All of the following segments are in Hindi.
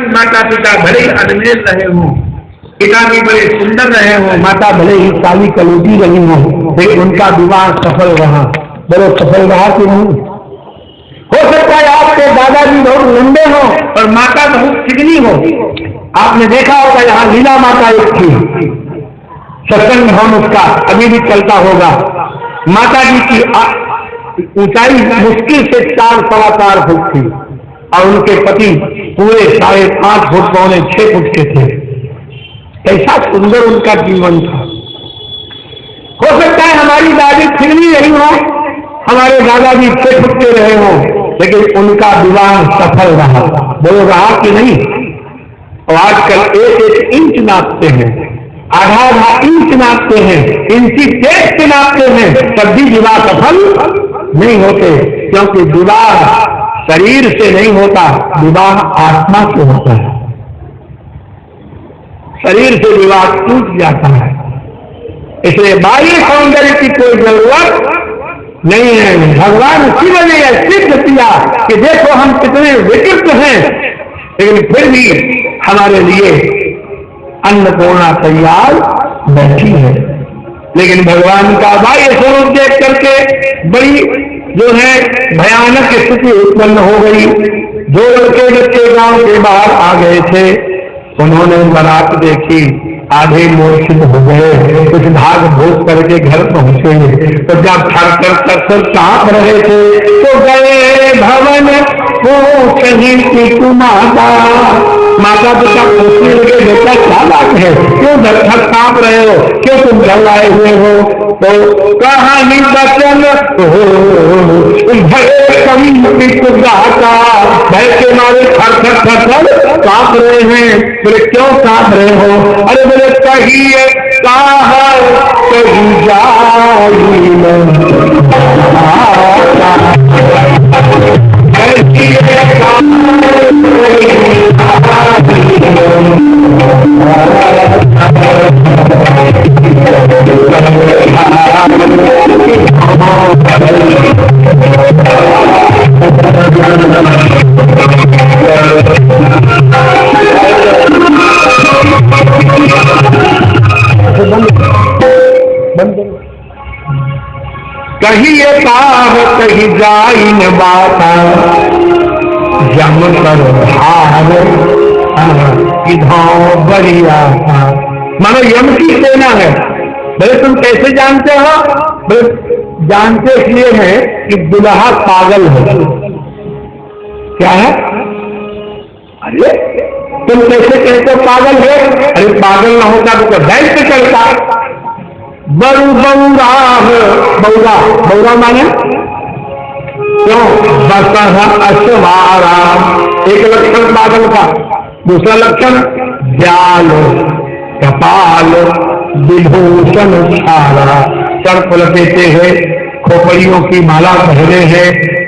माता पिता भले ही अनमेल रहे हो, पिता भी बड़े सुंदर रहे हो, माता भले ही काली कलूटी रही हो, लेकिन उनका विवाह सफल रहा। बड़े सफल रहा कि नहीं? हो सकता है आपके दादाजी बहुत लंबे हो और माता बहुत चिकनी हो। आपने देखा होगा यहाँ लीला माता एक थी, सत्संग भवन उसका अभी भी चलता होगा। माता जी की ऊंचाई मुश्किल से 4-4.25 फुट थी और उनके पति पूरे 5.5 फुट पौने 6 फुट के थे। कैसा सुंदर उनका जीवन था। हो सकता है हमारी दादी चिकनी रही हो, हमारे दादाजी 6 फुट के रहे हो, लेकिन उनका विवाह सफल रहा। बोलो रहा कि नहीं? और आजकल 1-1 इंच नापते हैं, आधा इंच नापते हैं, इंची टेप से नापते हैं, तब भी विवाह सफल नहीं होते। क्योंकि विवाह शरीर से नहीं होता, विवाह आत्मा से होता है। शरीर से विवाह टूट जाता है। इसलिए बाह्य सौंदर्य की कोई जरूरत नहीं है। भगवान उसी वजह यह सिद्ध किया कि देखो हम कितने विकृत हैं, लेकिन फिर भी हमारे लिए अन्नपूर्णा तैयार बैठी है। लेकिन भगवान का बाह्य स्वरूप देख करके बड़ी जो है भयानक स्थिति उत्पन्न हो गई। जो लड़के बच्चे गांव के बाहर आ गए थे, उन्होंने बारात देखी, आधे मूर्छित हो गए, कुछ भाग भोग करके घर पहुंचे। तो जब थर कांप रहे थे तो गए भवन वो कहीं की माता पिता पूछने लगे, बेटा क्या बात है, क्यों थर कांप रहे हो, क्यों तुम घर आए हुए हो? तो कहानी बचन भय के मारे थर कांप रहे हैं। बोले क्यों कांप रहे हो? अरे बोले कहीं कहीं जाई कहीं ये काह कहीं जाई न बाता जम कर भार इधों बरिया। मानो यम की सेना है। बोले तुम कैसे जानते हो? बोले जानते इसलिए है कि दुल्हा पागल है। क्या है? अरे तुम कैसे कहते हो पागल है? अरे पागल ना होता तो बैठ पे चलता। बरू बौरा बौरा माने क्यों? बसह अश्वारा एक लक्षण पागल का। दूसरा लक्षण व्याल कपाल विभूषण छारा, सर लपेटे हैं, खोपड़ियों की माला पहने हैं,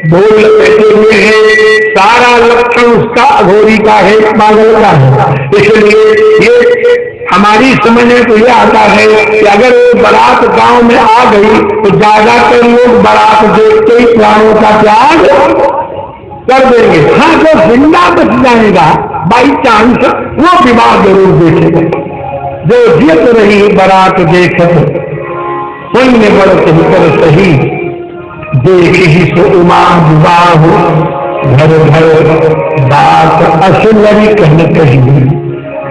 बोल लपेटे हुए हैं। सारा लक्षण उसका अघोरी का है, पागल का है। इसलिए ये हमारी समझ में तो यह आता है कि अगर वो बारात गांव में आ गई तो ज्यादातर लोग बारात देखते ही प्राणों का त्याग कर देंगे। हाँ, जो जिंदा बच जाएगा बाई चांस वो विवाह जरूर देखेगा। जो जियत रही बारात देखत पुण्य बढ़त कर सही, देख ही सो उमा विवाह घर घर बात असुलरी कहने कही।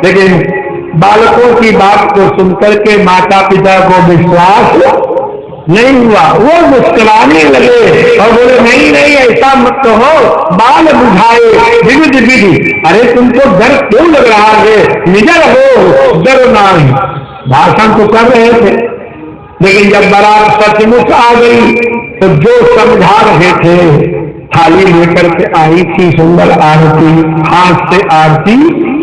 लेकिन बालकों की बात को सुनकर के माता पिता को विश्वास नहीं हुआ। वो मुस्कुराने लगे और बोले नहीं ऐसा मत कहो, बाल बुझाए विविध विधि। अरे तुमको डर क्यों लग रहा है? निडर हो, डर नहीं। भाषण तो कर रहे थे, लेकिन जब बारात सचमुच आ गई तो जो समझा रहे थे, थाली लेकर के आई थी सुंदर आरती, हाथ से आरती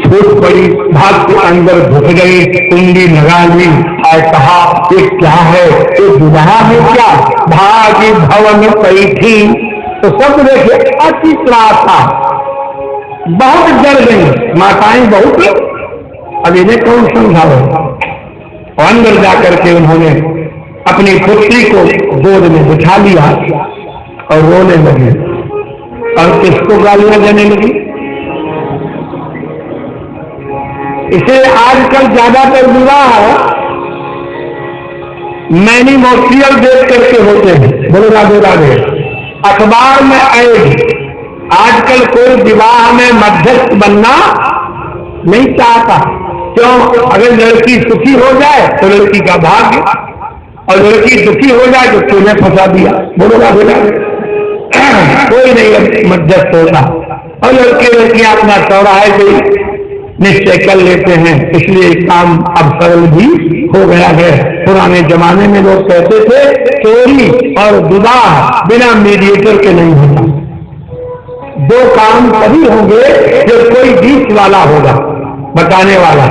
छूट पड़ी, भाग के अंदर घुस गई, कुंडी लगा ली और कहा ये क्या है? ये विवाह है क्या? भागी भवन पई थी। तो सब देखे अति त्रास था, बहुत डर गई माताएं बहुत। अब इन्हें कौन समझावे? और अंदर जाकर के उन्होंने अपनी पुत्री को गोद में बिठा लिया और रोने लगे। और किसको गालियां देने लगी? इसे आजकल ज्यादातर विवाह मैनिमोस्ट्रियल देख करके होते हैं। बोलो राधे राधे। अखबार में ऐड, आजकल कोई विवाह में मध्यस्थ बनना नहीं चाहता। क्यों? अगर लड़की सुखी हो जाए तो लड़की का भाग्य, और लड़की दुखी हो जाए तो तूने फंसा दिया। बोलो राधे राधे। कोई नहीं मध्यस्थ होता, और लड़के लड़कियां अपना चौराहे से निश्चय कर लेते हैं। इसलिए काम अब सरल भी हो गया है। पुराने जमाने में लोग कहते थे चोरी और विवाह बिना मीडिएटर के नहीं होता। दो काम तभी होंगे जब कोई बीच वाला होगा, बताने वाला।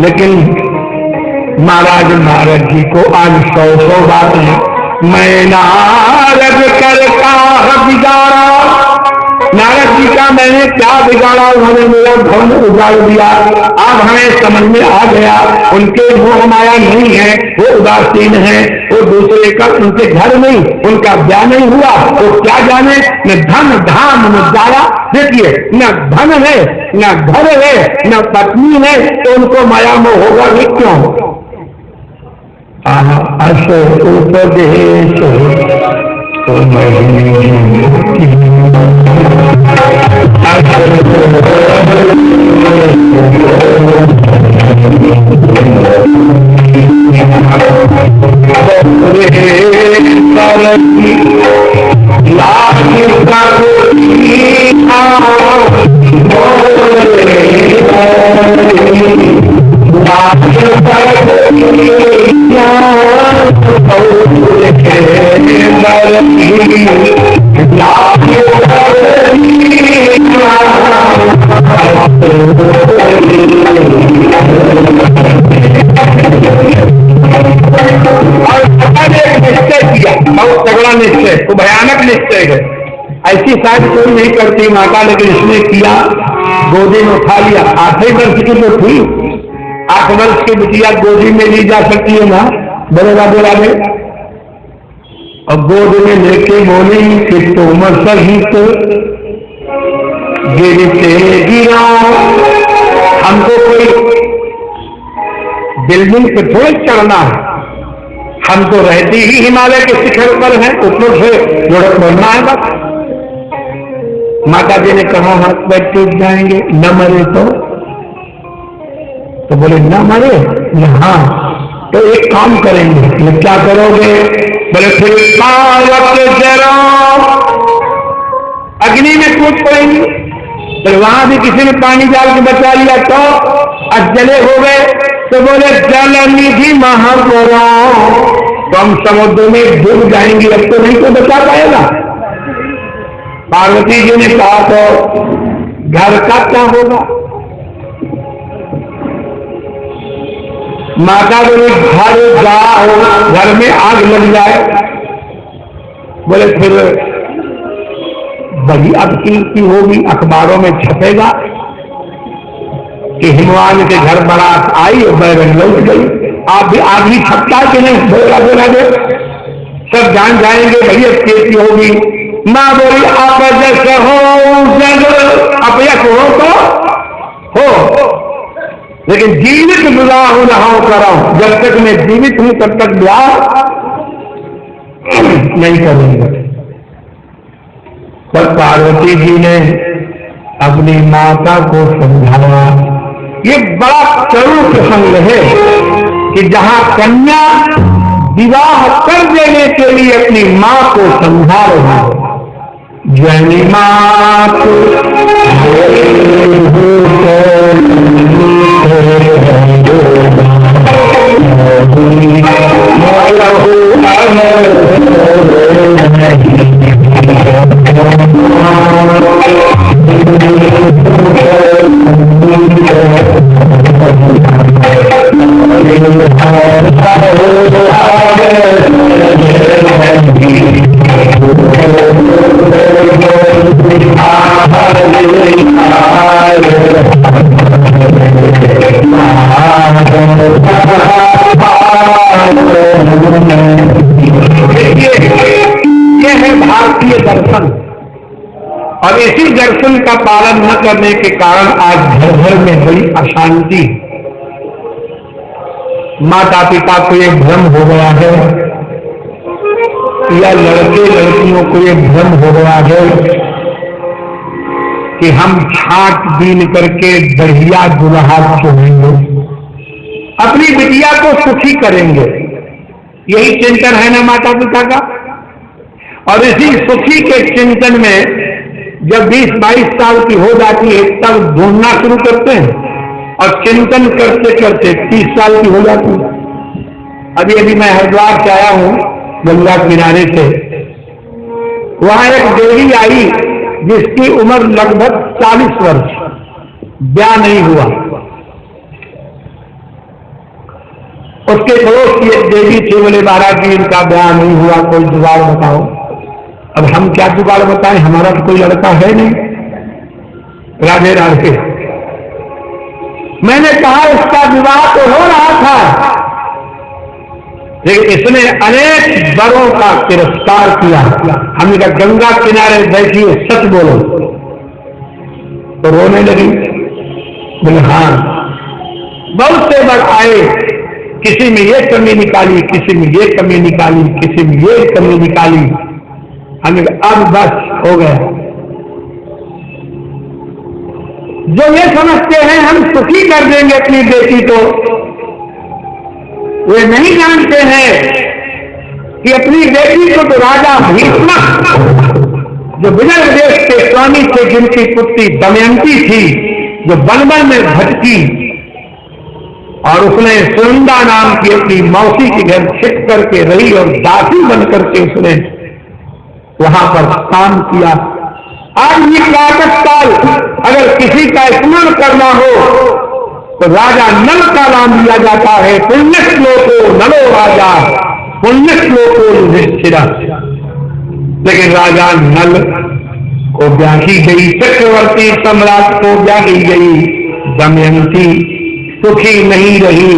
लेकिन महाराज नारद जी को आज 100 बात है। मैं नारद कर का बिगाड़ा, नारद जी का मैंने क्या बिगाड़ा, उन्होंने मेरा धन उजाड़ दिया। अब हमें समझ में आ गया उनके मोह माया नहीं है, वो उदासीन है, वो दूसरे का उनके घर नहीं, उनका ब्याह नहीं हुआ, तो क्या जाने न धन धाम न जाया। देखिए, न धन है न घर है न पत्नी है, तो उनको माया मोह होगा भी क्यों? असो उपदेश तो बहुत तगड़ा निश्चय, तो भयानक निश्चय है। ऐसी शायद कोई नहीं करती माता, लेकिन इसने किया, गोदी में उठा लिया। 8 वर्ष की तो थी, 8 वर्ष की बिटिया गोदी में ली जा सकती है ना। बोलेगा बोला में, और गोद में लेके बोली कि तुम सहित गिरते गिरा। हमको कोई बिल्डिंग पे थोड़े चढ़ना है, हम तो रहती ही हिमालय के शिखर पर हैं, ऊपर से लुढ़क बढ़ना है बस। माता जी ने कहा हाथ पैर टूट जाएंगे, न मरे तो बोले न मरे, हाँ तो एक काम करेंगे। क्या करोगे? बोले फिर जरा अग्नि में कूद पड़ेंगे। फिर वहां भी किसी ने पानी डाल के बचा लिया तो अजले हो गए, तो बोले जल निधि महापुरा, तो हम समुद्र में डूब जाएंगे, अब तो नहीं तो बचा पाएगा। पार्वती जी ने कहा तो घर का क्या होगा? माता बोले घर जाओ, घर में आग लग जाए। बोले फिर बड़ी अपकीर्ति होगी, अखबारों में छपेगा कि हिमवान के घर बारात आई और बैगन लौट गई। आप भी आग ही छपता कि नहीं? बोला बोला दे, सब जान जाएंगे, बड़ी अपकीर्ति होगी। माँ बोली अपयश हो जग, अपयश हो तो हो, लेकिन जीवित विवाह न हो कराओ। जब तक मैं जीवित हूं तब तक विवाह नहीं करूंगा। पर पार्वती जी ने अपनी माता को समझाया। ये बड़ा करुण प्रसंग है कि जहां कन्या विवाह कर देने के लिए अपनी मां को समझा रही है। जनी मात दर्शन का पालन न करने के कारण आज घर घर में बड़ी अशांति। माता पिता को ये भ्रम हो गया है या लड़के लड़कियों को ये भ्रम हो गया है कि हम छाट बीन करके बढ़िया दुल्हा चुनेंगे, अपनी बिटिया को सुखी करेंगे। यही चिंतन है ना माता पिता का। और इसी सुखी के चिंतन में जब 20-22 साल की हो जाती है तब ढूंढना शुरू करते हैं और चिंतन करते करते 30 साल की हो जाती है। अभी अभी मैं हरिद्वार से आया हूं गंगा किनारे से। वहां एक देवी आई जिसकी उम्र लगभग 40 वर्ष, ब्याह नहीं हुआ। उसके पड़ोस की एक देवी थी, बोले महाराज जी इनका ब्याह नहीं हुआ, कोई जुगाड़ बताओ। अब हम क्या जुगाड़ बताएं, हमारा तो कोई लड़का है नहीं। राधे राधे। मैंने कहा इसका विवाह तो हो रहा था, लेकिन इसने अनेक वरों का तिरस्कार किया। हमने कहा गंगा किनारे बैठी हो, सच बोलो। तो रोने लगी। बोले हाँ, बहुत से वर आए, किसी में ये कमी निकाली, किसी में ये कमी निकाली, किसी में ये कमी निकाली। हमने कहा अब बस हो गया। जो ये समझते हैं हम सुखी कर देंगे अपनी बेटी को, वे नहीं जानते हैं कि अपनी बेटी को तो राजा भीष्म, जो विजय देश के स्वामी थे, जिनकी पुत्री दमयंती थी, जो वन में भटकी और उसने सुनंदा नाम की अपनी मौसी के घर छिप करके रही और दासी बन करके उसने वहां पर काम किया। आज ये प्रातःकाल अगर किसी का स्मरण करना हो तो राजा नल का नाम लिया जाता है। पुण्य श्लोको नलो राजा, पुण्य श्लोको युधिष्ठिर। लेकिन राजा नल को ब्याही गई, चक्रवर्ती सम्राट को ब्याही गई दमयंती सुखी नहीं रही,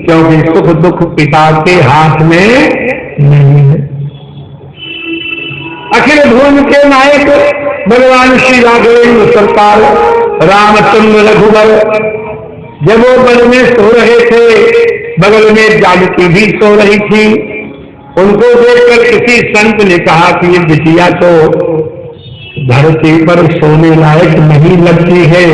क्योंकि सुख दुख पिता के हाथ में नहीं है। अखिल भुवन के नायक भगवान श्री राघवेंद्र सरकार रामचंद्र रघुवर जब वो वन में सो रहे थे, बगल में जानकी भी सो रही थी। उनको देखकर किसी संत ने कहा कि ये बिटिया तो धरती पर सोने लायक नहीं लगती है,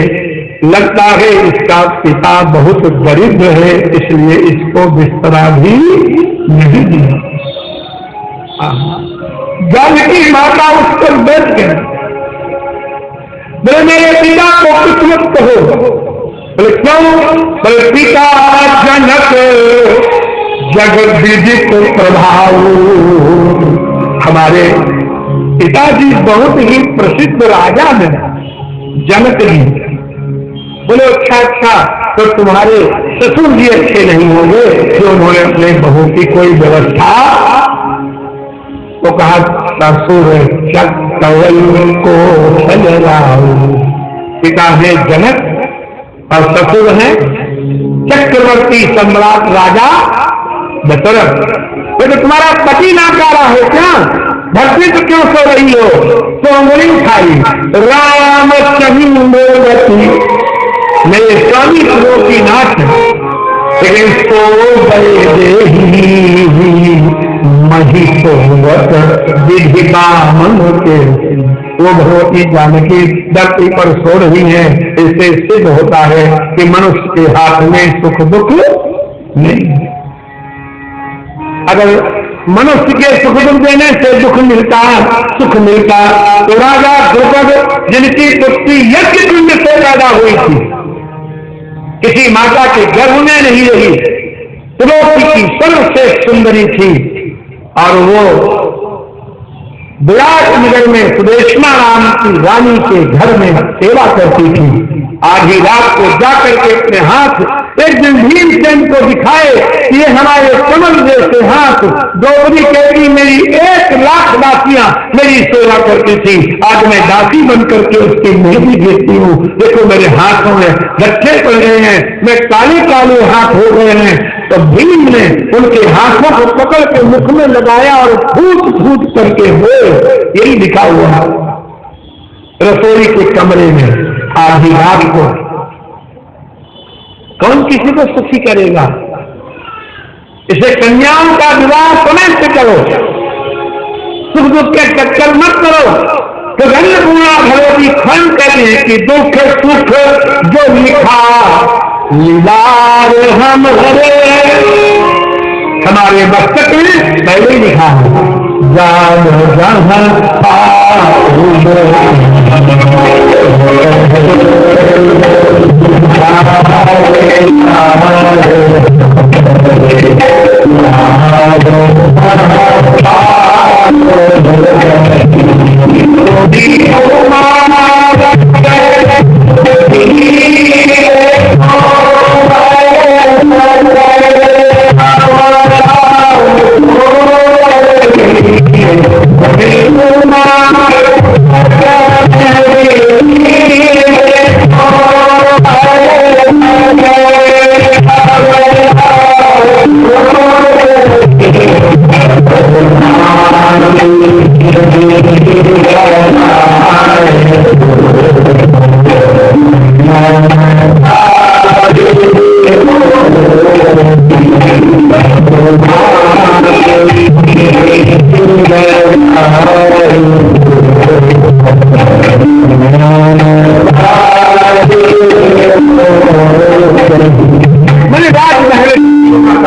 लगता है इसका पिता बहुत गरीब है, इसलिए इसको बिस्तरा भी नहीं दिया। जानकी माता उस पर बैठ गई। बोले मेरे पिता को कुछ मत कहो। बोले क्यों? बोले पिता जनक जग विदित प्रभाव, हमारे पिताजी बहुत ही प्रसिद्ध राजा हैं, जनक जी। बोले अच्छा, तो तुम्हारे ससुर जी अच्छे नहीं होंगे जो उन्होंने अपने बहू की कोई व्यवस्था। तो कहा ससुर चक्रवल को पिता है जनक और ससुर है चक्रवर्ती सम्राट राजा दशरथ। तो तुम्हारा पति नाकारा है क्या? धरती तो क्यों सो रही हो? तो उंगली खाई राम चंद्रवती, मेरे स्वामी की नाथ, लेकिन सो मही सोवत विधिका मन के। वो भगवती जानकी धरती पर सो रही है, इससे सिद्ध होता है कि मनुष्य के हाथ में सुख दुख नहीं। अगर मनुष्य के सुख दुख देने से दुख मिलता, सुख मिलता, तो राजा द्रुपद जिनकी पुत्री यज्ञ कुंड से पैदा हुई थी, किसी माता के गर्भ में नहीं रही, त्रिलोकी की सर्वश्रेष्ठ सुंदरी थी, और वो विराट नगर में सुदेशना नाम की रानी के घर में सेवा करती थी। आधी रात को जाकर के अपने हाथ एक दिन भीमसेन को दिखाए, ये हमारे कमल जैसे हाथ। द्रौपदी कहती मेरी 1,00,000 दासियां मेरी सेवा करती थी, आज मैं दासी बन करके उसकी मेहंदी भेजती हूँ। देखो मेरे हाथों में गट्ठे पड़ गए हैं, मैं काले काले हाथ हो गए हैं। तो भीम ने उनके हाथों को पकड़ के मुख में लगाया और फूट फूट करके हुए, यही लिखा हुआ है। रसोई के कमरे में आधी रात को। कौन किसी को सुखी करेगा? इसे कन्याओं का विवाह समय से करो, सुख दुख के चक्कर मत करो। तो अन्नपूर्णा भगवती खंड कहते हैं कि दुख सुख जो लिखा लीलार हम हरे, हमारे मस्तक में पहले ही लिखा है जान जहां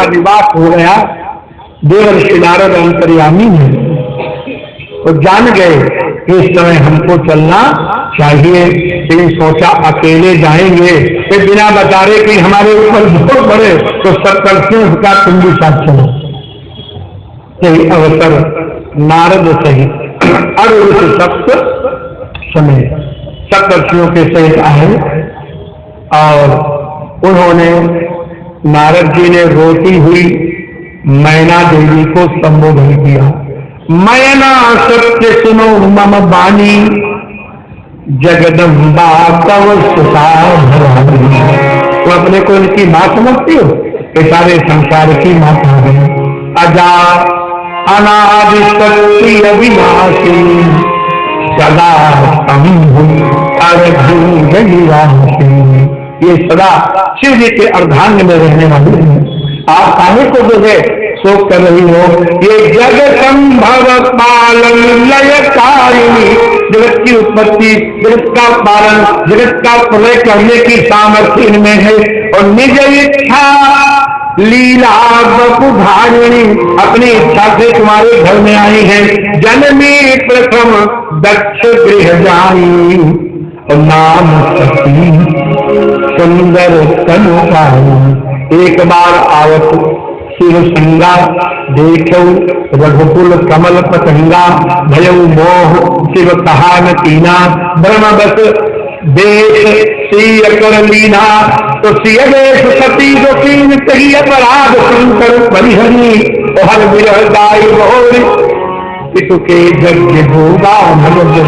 निवास हो गया। देवर्षि नारद अंतर्यामी है तो जान गए कि इस समय हमको चलना चाहिए। लेकिन सोचा अकेले जाएंगे फिर बिना बचारे कि हमारे ऊपर बहुत बड़े, तो सप्तर्षियों का तुम भी साथ चलो। यही अवसर नारद सहित अरुण सप्त समय सप्तर्षियों के सहित आए और उन्होंने नारद जी ने रोती हुई मैना देवी को संबोधन किया। मैना सत्य सुनो मम बानी, जगदम्बा तव सुता भवानी। तो अपने को इनकी मां समझती हो? ये सारे संसार की माता है। अजा अनादि शक्ति अविनाशी, सदा ये सदा शिव जी के अर्धांग में रहने वाली है। आप काहे को जो है शोक कर रही हो? ये जग संभव पालन लयकारिणी, जगत की उत्पत्ति, जगत का पालन, जगत का प्रलय करने की सामर्थ्य इनमें है। और निज इच्छा लीला बपुधारिणी, अपनी इच्छा से तुम्हारे घर में आई है। जन्मी प्रथम दक्ष गृह जाई, और नाम सती सुंदर तनुपाई। एक बार आवत शिव संगा, देखो रघुकुल कमल पतंगा। भयउ मोह शिव कहा न कीना, ब्रह्म बस देश सिय कर लीना। तो सिय देश सती जो कीन कही अपराध, शंकर बलिहरी हर विरह दाई बोल। पितु के यज्ञ होगा भगवती,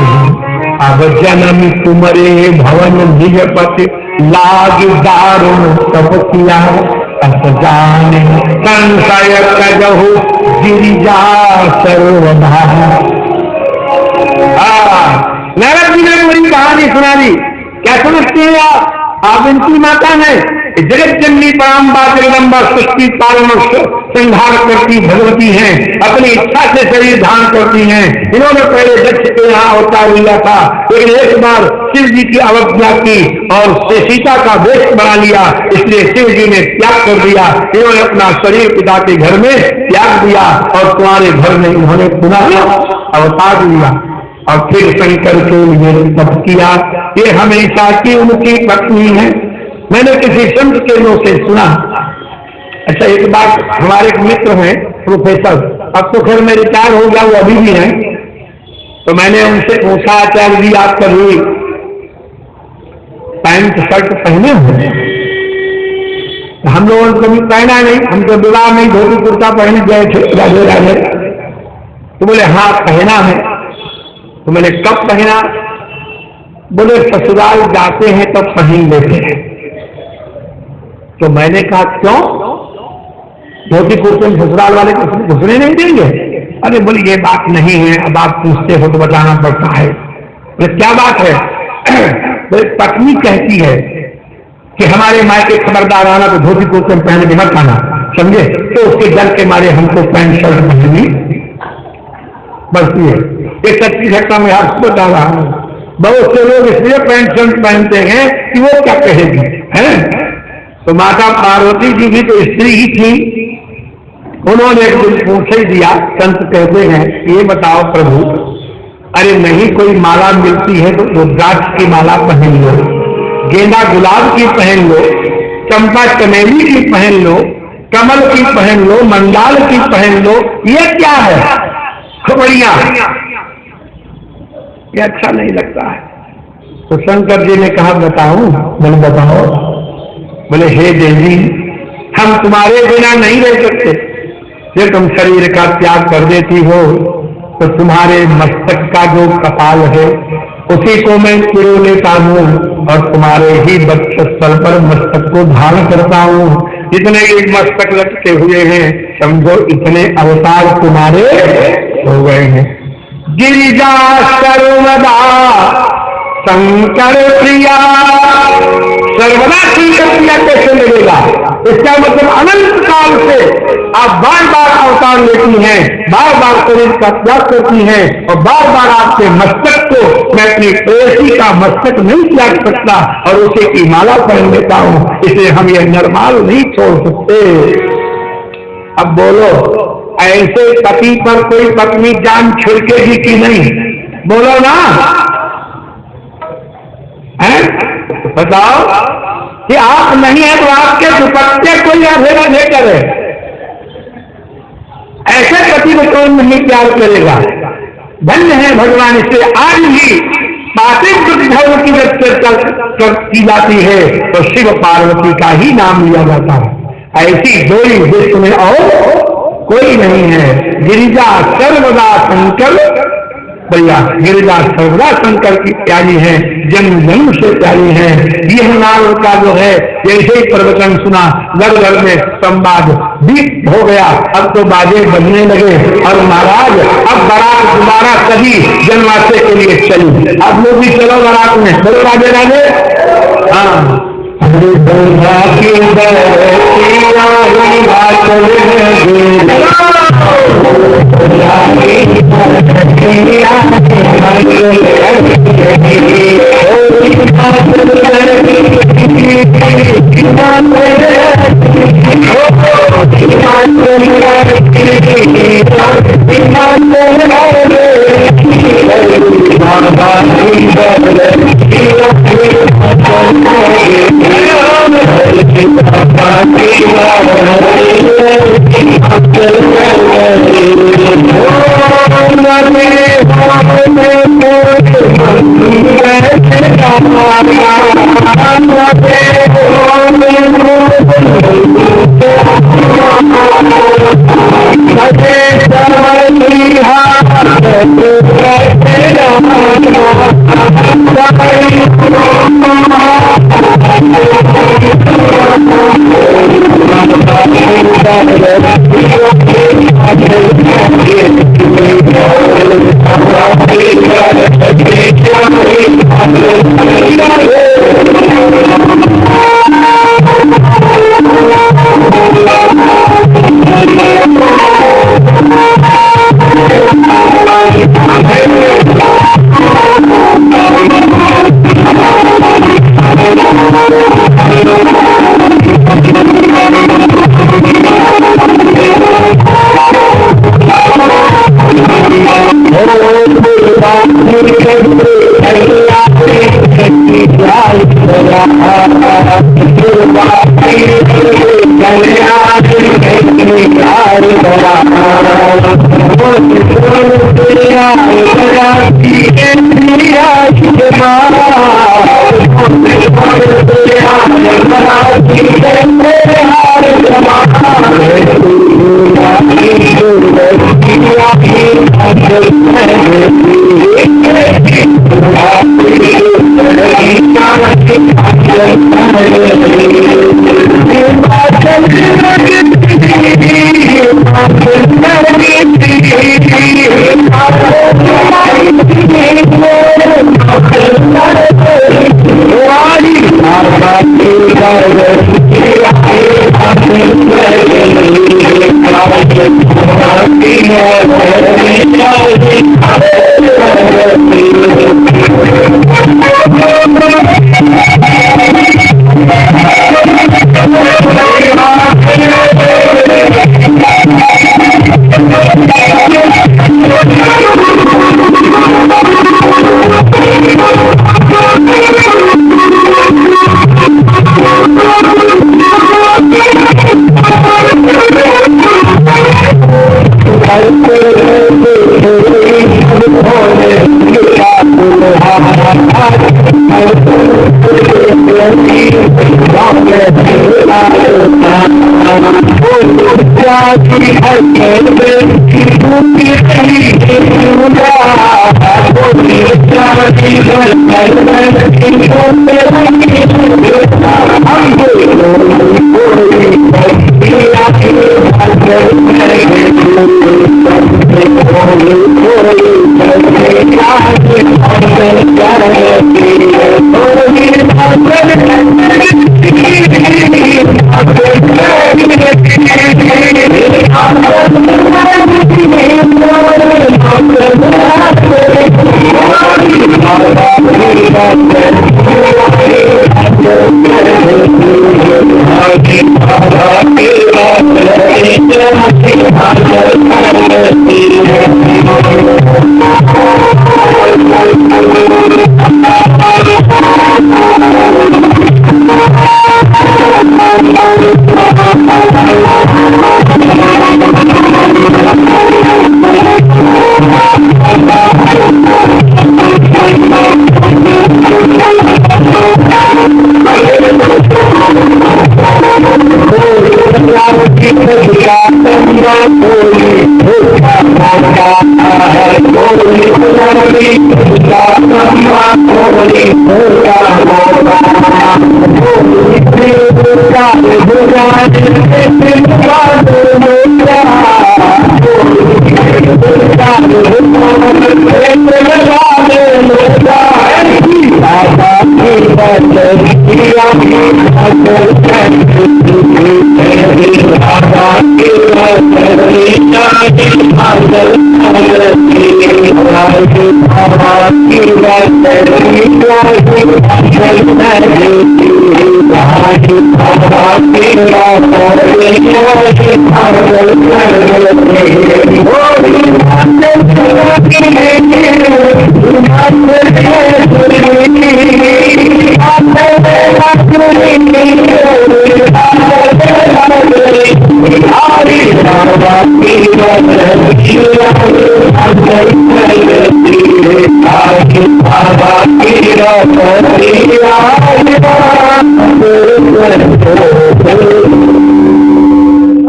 अब जन्म तुमरे भवन निजपति। लाग दारुण तप किया अस जाने, संशय कजहु गिरिजा सर्वधा। नारद जी ने पूरी कहानी सुना दी। क्या समझते हैं आप इनकी माता है। जगत जननी पराम्बा जगदम्बा सृष्टि पालन संहार करती भगवती हैं, अपनी इच्छा से शरीर धारण करती हैं। इन्होंने पहले दक्ष के यहाँ अवतार लिया था, लेकिन एक बार शिव जी की अवज्ञा की और सीता का वेश बना लिया, इसलिए शिव जी ने त्याग कर दिया। इन्होंने अपना शरीर पिता के घर में त्याग दिया और तुम्हारे घर में इन्होंने पुनः अवतार लिया और फिर शंकर के लिए तप किया। ये हमेशा की उनकी पत्नी है। मैंने किसी संत के मुंह से सुना। अच्छा, एक बात, हमारे एक मित्र हैं प्रोफेसर, अब तो खैर मैं रिटायर हो गया, वो अभी भी हैं। तो मैंने उनसे पूछा, आचार्य जी आप कभी पैंट शर्ट पहने हुए? हम लोगों ने कभी पहना नहीं, हम तो विवाह में धोती कुर्ता पहने गए थे राधे राधे। तो बोले हाँ पहना है। तो मैंने कब पहना? बोले ससुराल जाते हैं तब पहन लेते हैं। तो मैंने कहा क्यों? धोती कुर्ते में ससुराल वाले घुसने नहीं देंगे? अरे बोले ये बात नहीं है, अब आप पूछते हो तो बताना पड़ता है। क्या बात है? तो पत्नी कहती है कि हमारे मायके खबरदार आना तो धोती कुर्ते पहन के मत आना, समझे? तो उसके डर के मारे हमको पैंट शर्ट पहननी पड़ती है। ये सच्ची घटना में आपको बता रहा हूं। बहुत से लोग इसलिए पैंट शर्ट पहनते हैं कि वो क्या कहेगी, है? तो माता पार्वती जी भी तो स्त्री ही थी। उन्होंने एक दिन पूछ ही दिया। संत कहते हैं, ये बताओ प्रभु, अरे नहीं कोई माला मिलती है तो रुद्राक्ष की माला पहन लो, गेंदा गुलाब की पहन लो, चंपा चमेली की पहन लो, कमल की पहन लो, मंदाल की पहन लो, ये क्या है? खबरिया, ये अच्छा नहीं लगता है। तो शंकर जी ने कहा बताऊं? बोले बताओ। बोले हे देवी, हम तुम्हारे बिना नहीं रह सकते। फिर तुम शरीर का त्याग कर देती हो तो तुम्हारे मस्तक का जो कपाल है उसी को मैं पिरो लेता हूँ और तुम्हारे ही वक्षस्थल पर मस्तक को धारण करता हूँ। इतने ही मस्तक लटके हुए हैं, समझो इतने अवतार तुम्हारे हो गए हैं। गिरिजा सर्वदा शंकर प्रिया, सर्वदा शंकर प्रिया कैसे मिलेगा? इसका मतलब अनंत काल से आप बार बार अवतार लेती हैं, बार बार शरीर का त्याग करती हैं और बार बार आपके मस्तक को मैं अपनी प्रेयसी का मस्तक नहीं त्याग सकता और उसे की माला पहन लेता हूं, इसलिए हम ये निर्माल नहीं छोड़ सकते। अब बोलो, ऐसे पति पर कोई पत्नी जान छिड़केगी कि नहीं? बोलो ना, है? बताओ कि आप नहीं है तो आपके दुपट्टे कोई अधेरा नहीं करे। ऐसे पति को कौन नहीं प्यार करेगा? धन्य है भगवान। इससे आज भी पार्थिव धर्म की जब चर्चा की जाती है तो शिव पार्वती का ही नाम लिया जाता है। ऐसी जोड़ी विश्व में और कोई नहीं है। गिरिजा सर्वदा शंकर भैया, गिरिजा सर्वदा शंकर की प्यारी है, जन्म जन्म से प्यारी है। यह नाम का जो है जैसे ही प्रवचन सुना घर घर में संवाद बीत हो गया। अब तो बाजे बजने लगे और महाराज अब बारात दोबारा कभी जन्माष्टमी के लिए चली। आप लोग भी चलो बारात में, चलो राजे राजे। हाँ,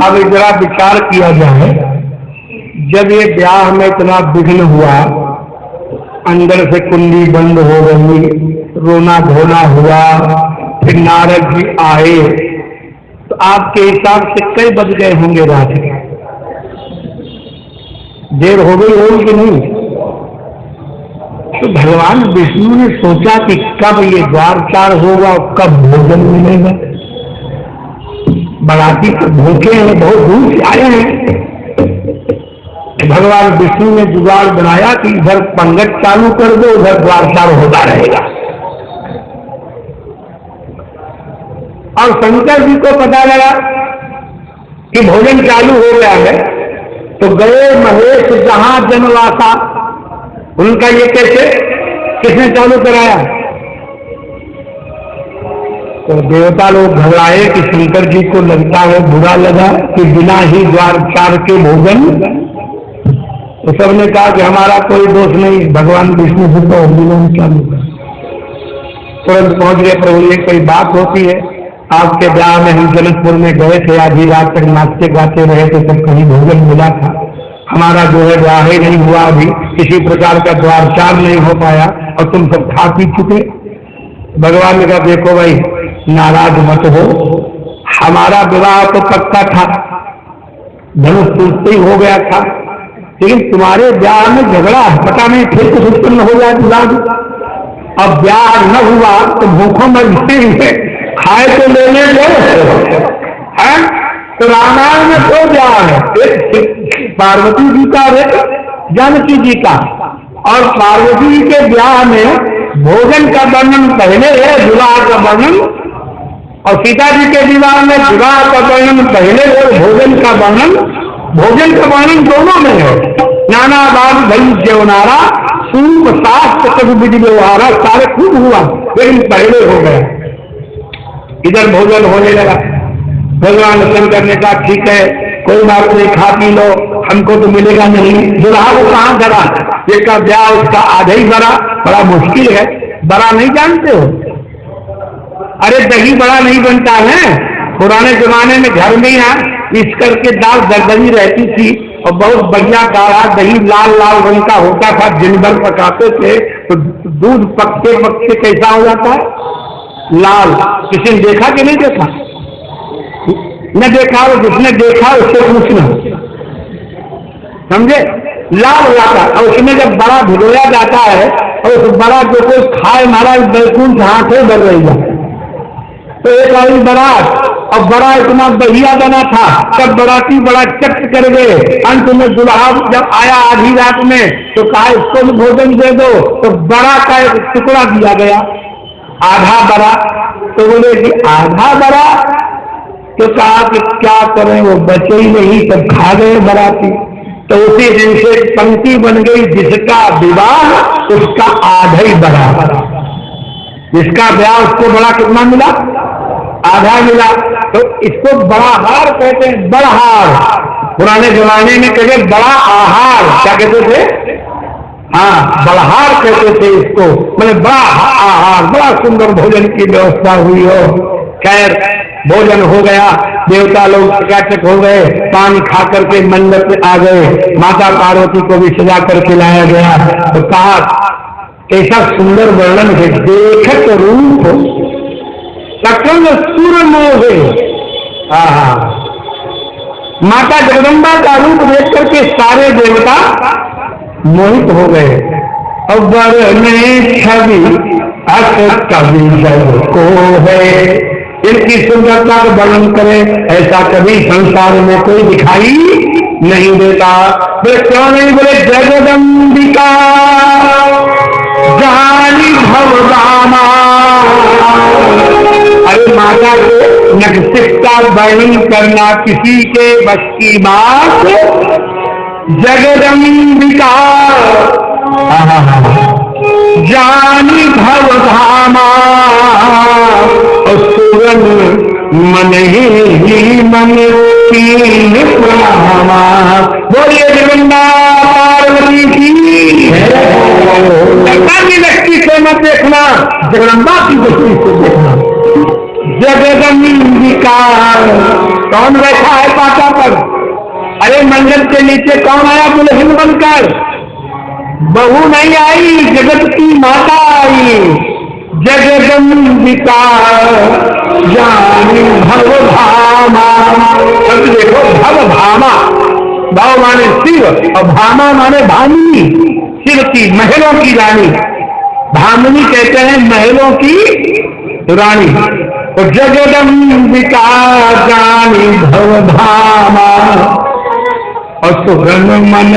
अब जरा विचार किया जाए, जब ये ब्याह में इतना विघ्न हुआ, अंदर से कुंडी बंद हो गई, रोना धोना हुआ, फिर नारद जी आए, तो आपके हिसाब से कई बज गए होंगे रात के? देर हो गई होगी कि नहीं? तो भगवान विष्णु ने सोचा कि कब ये द्वारचार होगा और कब भोजन मिलेगा। बराती तो भूखे हैं, बहुत दूर से आए हैं। भगवान विष्णु ने जुगाड़ बनाया कि इधर पंगत चालू कर दो, उधर द्वारचार होता रहेगा। और शंकर जी को पता लगा कि भोजन चालू हो गया है, तो गए महेश जहां जनवासा। उनका ये कैसे, किसने चालू कराया? तो देवता लोग घबराए कि शंकर जी को लगता है बुरा लगा कि बिना ही द्वारचार के भोजन। तो सबने कहा कि हमारा कोई दोष नहीं, भगवान विष्णु जी को बिना चालू कर। तुरंत पहुंच गए प्रभु, ये कोई बात होती है? आपके ब्याह में हम जनकपुर में गए थे, आधी रात तक नाचते गाते रहे थे, तब कहीं भोजन मिला था? हमारा जो है ब्याह ही नहीं हुआ, अभी किसी प्रकार का द्वारचार नहीं हो पाया और तुम सब खा पी चुके। भगवान ने कहा देखो भाई, नाराज मत हो, हमारा विवाह तो पक्का था, धनुष टूटते ही हो गया था, लेकिन तुम्हारे ब्याह में झगड़ा है, पता नहीं फिर कुछ उत्पन्न हो जाए विवाद। अब ब्याह न हुआ तो भूखों मरते ही है, खाए तो लेने दो। तो रामायण में दो ब्याह है, एक पार्वती जी का, एक जानकी जी का। और पार्वती जी के ब्याह में भोजन का वर्णन पहले है, विवाह का वर्णन, और सीता जी के विवाह में विवाह का वर्णन पहले है, भोजन का वर्णन दोनों में है। नाना बाग भई जेवनारा, सूप शास्त्र कभी विधि व्यवहारा, सारे खूब हुआ, लेकिन पहले हो गया। इधर भोजन होने लगा। भगवान शंकर ने कहा ठीक है, कोई बात नहीं, खा पी लो, हमको तो मिलेगा नहीं। दुल्हा को कहां धरा? इसका ब्याह उसका आधा ही भरा, बड़ा मुश्किल है। बड़ा नहीं जानते हो? अरे दही बड़ा नहीं बनता है। पुराने जमाने में घर में इस करके दाल दरदरी रहती थी और बहुत बढ़िया गाढ़ा दही लाल लाल रंग का होता था। दिन भर पकाते थे तो दूध पकते पकते कैसा हो जाता है, लाल। किसी ने देखा कि नहीं देखा? न देखा हो, जिसने देखा उससे पूछना, समझे? लाल हो जाता है। और उसमें जब बड़ा भिगोया जाता है और उस बड़ा जो कोई खाए महाराज बैकुंठ हाथे बढ़ रही है। तो एक आई बारात और बड़ा इतना बढ़िया बना था, तब बराती बड़ा चट कर गए। अंत में दुल्हा जब आया आधी रात में तो कहा इसको भी भोजन दे दो, तो बड़ा का एक टुकड़ा दिया गया, आधा बड़ा। तो बोले कि आधा बड़ा, तो कहा कि क्या करें, वो बचे ही नहीं, तब खा गए बराती। तो उसी दिन से पंक्ति बन गई, जिसका विवाह उसका आधा ही बड़ा। जिसका ब्याह उसको बड़ा कितना मिला? आधा मिला। तो इसको बड़ा हार कहते हैं, बड़हार। पुराने जमाने में कहते बड़ा आहार, क्या कहते थे? हाँ, बड़हार कहते थे इसको, मतलब बड़ा आहार, बड़ा सुंदर भोजन की व्यवस्था हुई हो। खैर भोजन हो गया, देवता लोग चकाचक हो गए, पानी खा करके मंडप में आ गए। माता पार्वती को भी सजा करके लाया गया। तो कहा कैसा सुंदर वर्णन है, देखत रूप सकल सुर मोहे। माता जगदम्बा का रूप देख करके सारे देवता मोहित हो गए। और वर्णे छवि अस कवि जग को है, इनकी सुंदरता का वर्णन करे ऐसा कभी संसार में कोई दिखाई नहीं देता। बोले क्यों नहीं? बोले जगदम्बिका जानी भवदामा। अरे माता के नक्सिक का वर्णन करना किसी के बस की बात? जगदम्बिका जानी भवधामा, सुरन मन ही मन कीन प्रणामा। बोलिए जगन्ना पार्वती की। जगन्नाथ की दृष्टि से मत देखना, जगदम्बा की दृष्टि से देखना। जगदम्बिका कौन बैठा है पाटा पर? अरे मंडप के नीचे कौन आया दुल्हन बनकर? बहू नहीं आई, जगत की माता आई। जगदम्बिका जानी भवधामा। अब देखो, भवधामा, भाव माने शिव और भामा माने भामिनी, शिव की महलों की रानी। भामिनी कहते हैं महलों की रानी। तो जगदम्बिका जानी भवधामा, और सुगन मन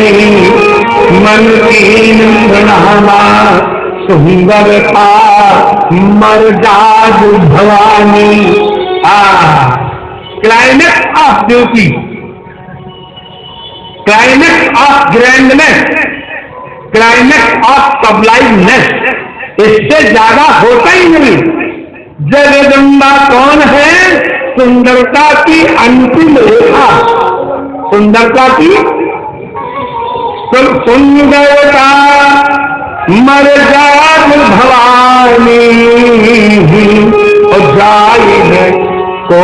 मन कीन प्रणामा। सुंदरता मर्याद भवानी। Climax of beauty, climax of grandness, climax of sublimeness, इससे ज्यादा होता ही नहीं। जगदम्बा कौन है? सुंदरता की अंतिम रेखा, सुंदरता की सुंदरता मर्याद भवानी। और जाई है को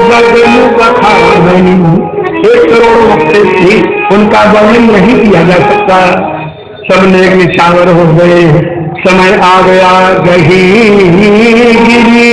बदल बखानी। 1 करोड़ वक्त थी, उनका वर्णन नहीं किया जा सकता। सब नेक निछावर हो गए, समय आ गया गही गिरी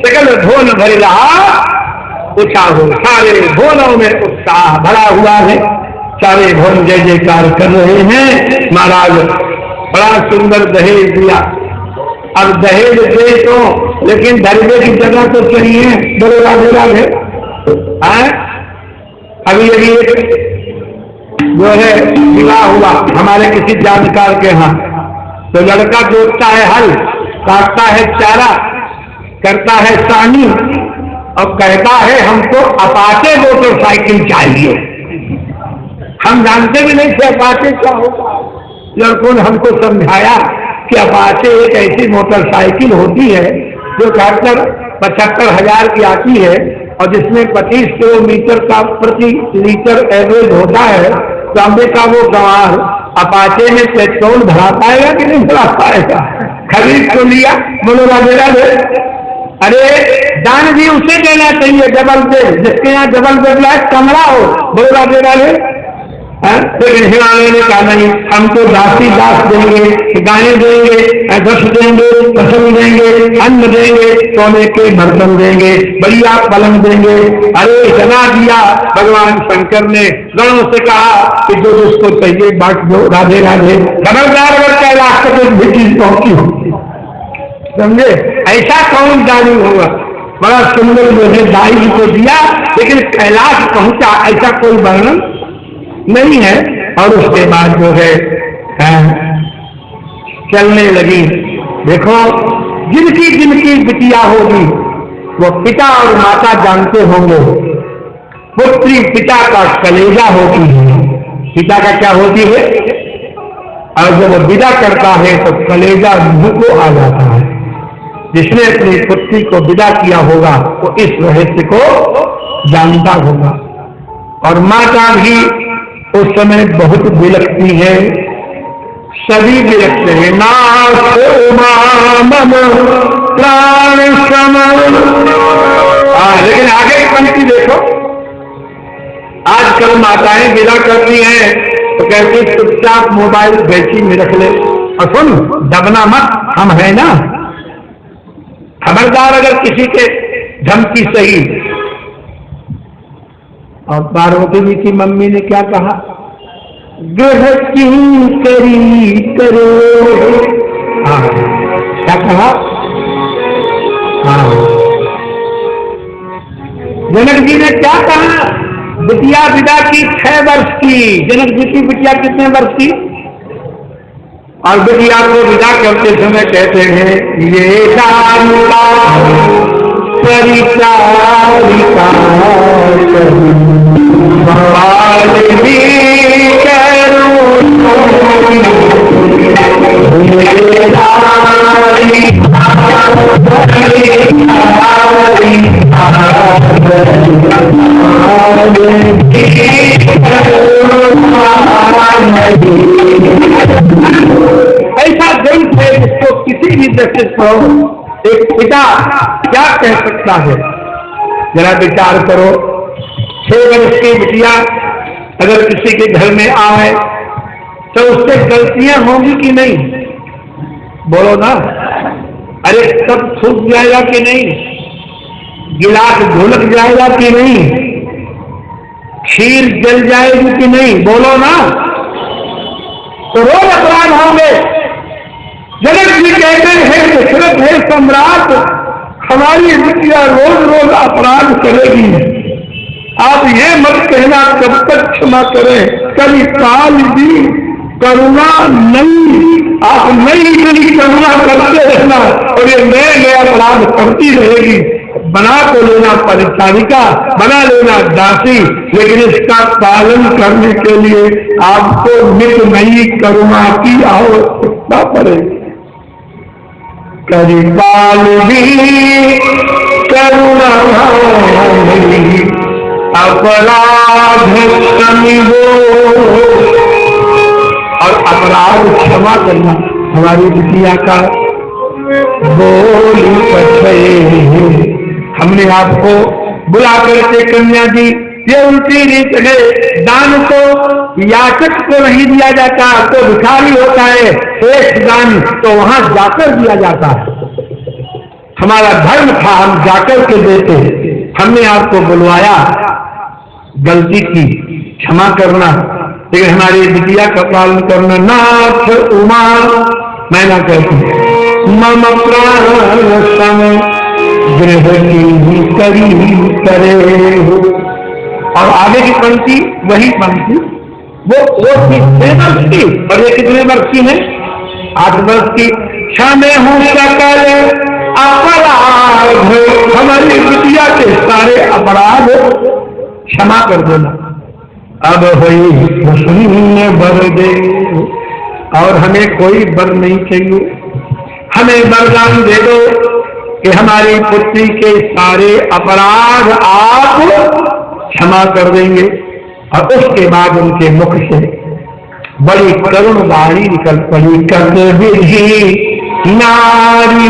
सकल धोन भर रहा उत्साह, सारे भुवनों में उत्साह भरा हुआ है। सारे भुवन जय जयकार कर रहे हैं। महाराज बड़ा सुंदर दहेज दिया। अब दहेज दे तो, लेकिन दर्जे की जगह तो चाहिए। बड़े राधे राधे। अभी जो है विवाह हुआ हमारे किसी जानकार के यहाँ, तो लड़का जोतता है हल, काटता है चारा, करता है सानी और कहता है हमको अपाचे मोटरसाइकिल चाहिए। हम जानते भी नहीं थे अपाचे क्या होगा। लड़कों ने हमको समझाया कि अपाचे एक ऐसी मोटरसाइकिल होती है जो 75,000 की आती है और जिसमें 25 किलोमीटर का प्रति लीटर एवरेज होता है। तांबे का वो गंवार अपाचे में पेट्रोल भरा पाएगा कि नहीं भरा पाएगा? खरीद तो लिया, बोलो राधे राधे। अरे दान भी उसे देना चाहिए डबल बेड, जिसके यहाँ डबल बेड लायक कमरा हो। बोलो राधे राधे। लेकिन हिमालय ने कहा नहीं, हम तो दासी दास देंगे, गाने देंगे, दस देंगे, कसम देंगे, अन्न देंगे, सोने के बर्तन देंगे, बढ़िया पलंग देंगे। अरे इतना दिया। भगवान शंकर ने गणों से कहा कि जो जिसको चाहिए बांट दो। राधे राधे। खबरदार अगर कैलाश तक भी चीज पहुंची होगी, समझे? ऐसा कौन दानी होगा? बड़ा सुंदर जो है दाई जी को दिया, लेकिन कैलाश पहुंचा ऐसा कोई वर्णन नहीं है। और उसके बाद जो है चलने लगी। देखो जिनकी जिनकी बिटिया होगी वो पिता और माता जानते होंगे। पुत्री पिता का कलेजा होती है। पिता का क्या होती है? और जब वो विदा करता है तो कलेजा मुंह को आ जाता है। जिसने अपनी पुत्री को विदा किया होगा वो इस रहस्य को जानता होगा। और माता भी उस समय बहुत विलखती है, सभी विलखते हैं। प्राण सम। लेकिन आगे की पंक्ति देखो। आजकल माताएं विदा करती हैं तो कहती चुपचाप मोबाइल बैठी में रख ले और सुन, दबना मत, हम है ना। खबरदार अगर किसी के धमकी सही। और पार्वती जी की मम्मी ने क्या कहा? गृहस्थी करी करो। क्या कहा? जनक जी ने क्या कहा? बिटिया विदा की 6 वर्ष की। जनक जी की बिटिया कितने वर्ष की? और बिटिया को विदा करते समय कहते हैं ये परिचारिका ऐसा ग्रंथ है जिसको किसी भी दृष्टि से एक पिता क्या कह सकता है? जरा विचार करो। 6 वर्ष की बिटिया अगर किसी के घर में आए तो उससे गलतियां होंगी कि नहीं? बोलो ना। अरे सब छूट जाएगा कि नहीं? गिलास ढोलक जाएगा कि नहीं? खीर जल जाएगी कि नहीं, बोलो ना। तो रोज अपराध होंगे। जनक जी कहते हैं दशरथ है सम्राट, हमारी बिटिया रोज रोज अपराध करेगी। आप ये मत कहना कब तक क्षमा करें, कभी काल भी करुणा नहीं, आप नई नई करुणा करते रहना और ये नए नए अपराध करती रहेगी। बना तो लेना परिचारिका, बना लेना दासी, लेकिन इसका पालन करने के लिए आपको नित नई करुणा की आवश्यकता पड़ेगी। करिपाल भी करुणा अपराध कमी हो, और अपराध क्षमा करना हमारी बिटिया का बोल पछे। हमने आपको बुला करके कन्या दी, ये उनकी रीत है। दान तो याचक को नहीं दिया जाता, तो भिखारी होता है, एक दान तो वहां जाकर दिया जाता है। हमारा धर्म था, हम जाकर के देते। हमने आपको बुलवाया, गलती की, क्षमा करना, लेकिन हमारी बिटिया का पालन करना। नाथ उमा मैं ना कहती मम प्राण सम गृह की करी करे। और आगे की पंक्ति वही पंक्ति, वो थी 6 वर्ष की, और ये कितने वर्ष की है? 8 वर्ष की। क्षमे हूँ सकल अपराध, हमारी बिटिया के सारे अपराध क्षमा कर देना। अब हुई बर दे, और हमें कोई बर नहीं चाहिए, हमें वरदान दे दो कि हमारी पुत्री के सारे अपराध आप क्षमा कर देंगे। और उसके बाद उनके मुख से बड़ी करुण वाणी निकल पड़ी। कर विधि नारी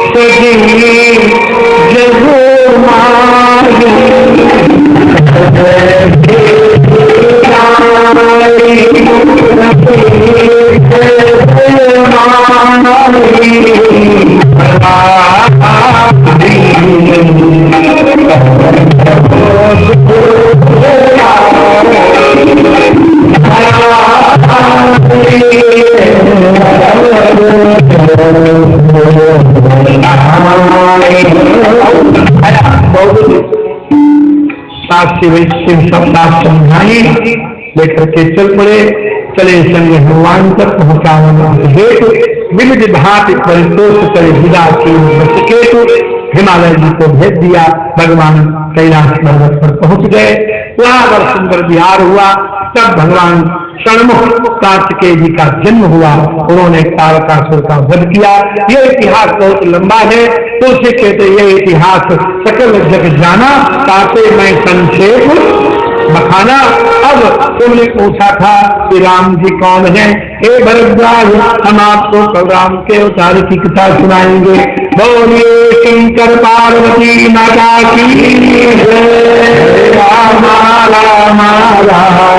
सजी जगो मारी, शिव शब्दात समझाई, लेकर के चल पड़े। चले संग भगवान तक पहुंचाना हेतु विविध भांति परितोष करे विदा की केतु हिमालय जी को भेज दिया। भगवान कैलाश पर्वत पर पहुंच गए, वहां पर सुंदर विहार हुआ। तब भगवान षणमुख कार्तिकेय जी का जन्म हुआ, उन्होंने तारकासुर का वध किया। ये इतिहास बहुत लंबा है, तो उसे कहते ये इतिहास सकल जग जाना, ताते मैं संक्षेप बखाना। अब तुमने पूछा था कि राम जी कौन है? हे भरद्वाज, हम आपको कल राम के अवतार की कथा सुनाएंगे। बोलिए शंकर पार्वती माता की जय। राम राम राम